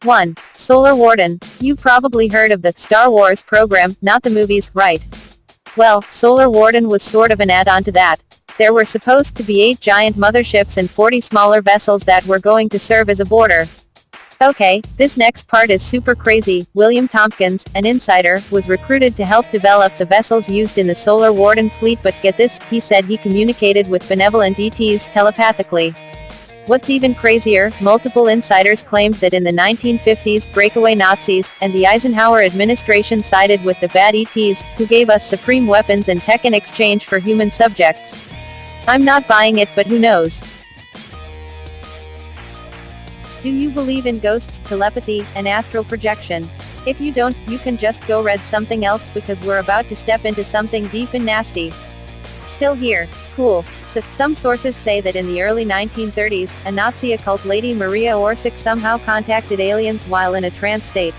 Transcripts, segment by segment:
1. Solar Warden. You probably heard of the Star Wars program, not the movies, right? Well, Solar Warden was sort of an add-on to that. There were supposed to be 8 giant motherships and 40 smaller vessels that were going to serve as a border. Okay, this next part is super crazy. William Tompkins, an insider, was recruited to help develop the vessels used in the Solar Warden fleet, but get this, he said he communicated with benevolent ETs telepathically. What's even crazier, multiple insiders claimed that in the 1950s breakaway Nazis, and the Eisenhower administration sided with the bad ETs, who gave us supreme weapons and tech in exchange for human subjects. I'm not buying it, but who knows? Do you believe in ghosts, telepathy, and astral projection? If you don't, you can just go read something else, because we're about to step into something deep and nasty. Still here. Cool. So, some sources say that in the early 1930s, a Nazi occult lady Maria Orsic somehow contacted aliens while in a trance state.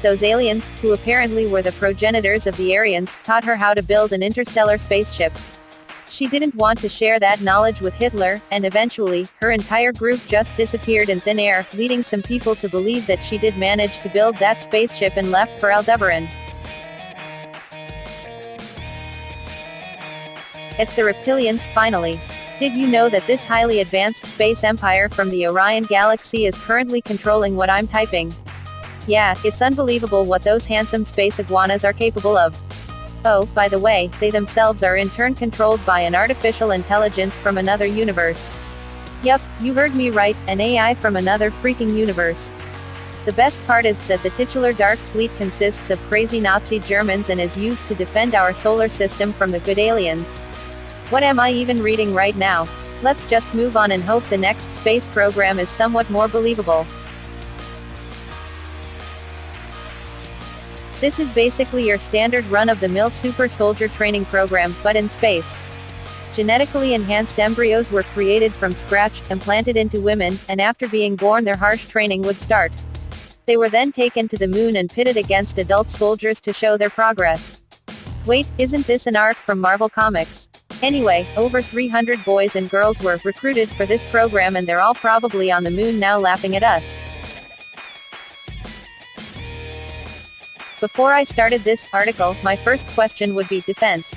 Those aliens, who apparently were the progenitors of the Aryans, taught her how to build an interstellar spaceship. She didn't want to share that knowledge with Hitler, and eventually, her entire group just disappeared in thin air, leading some people to believe that she did manage to build that spaceship and left for Aldebaran. It's the reptilians, finally. Did you know that this highly advanced space empire from the Orion galaxy is currently controlling what I'm typing? Yeah, it's unbelievable what those handsome space iguanas are capable of. Oh, by the way, they themselves are in turn controlled by an artificial intelligence from another universe. Yup, you heard me right, an AI from another freaking universe. The best part is that the titular Dark Fleet consists of crazy Nazi Germans and is used to defend our solar system from the good aliens. What am I even reading right now? Let's just move on and hope the next space program is somewhat more believable. This is basically your standard run-of-the-mill super soldier training program, but in space. Genetically enhanced embryos were created from scratch, implanted into women, and after being born their harsh training would start. They were then taken to the moon and pitted against adult soldiers to show their progress. Wait, isn't this an arc from Marvel Comics? Anyway, over 300 boys and girls were recruited for this program, and they're all probably on the moon now laughing at us. Before I started this article, my first question would be defense.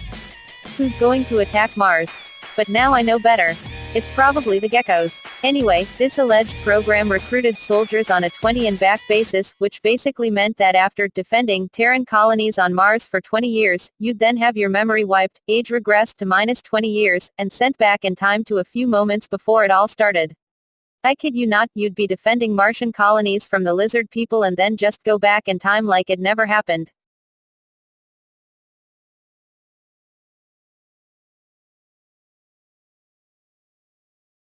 Who's going to attack Mars? But now I know better. It's probably the geckos. Anyway, this alleged program recruited soldiers on a 20-and-back basis, which basically meant that after defending Terran colonies on Mars for 20 years, you'd then have your memory wiped, age regressed to minus 20 years, and sent back in time to a few moments before it all started. I kid you not, you'd be defending Martian colonies from the lizard people and then just go back in time like it never happened.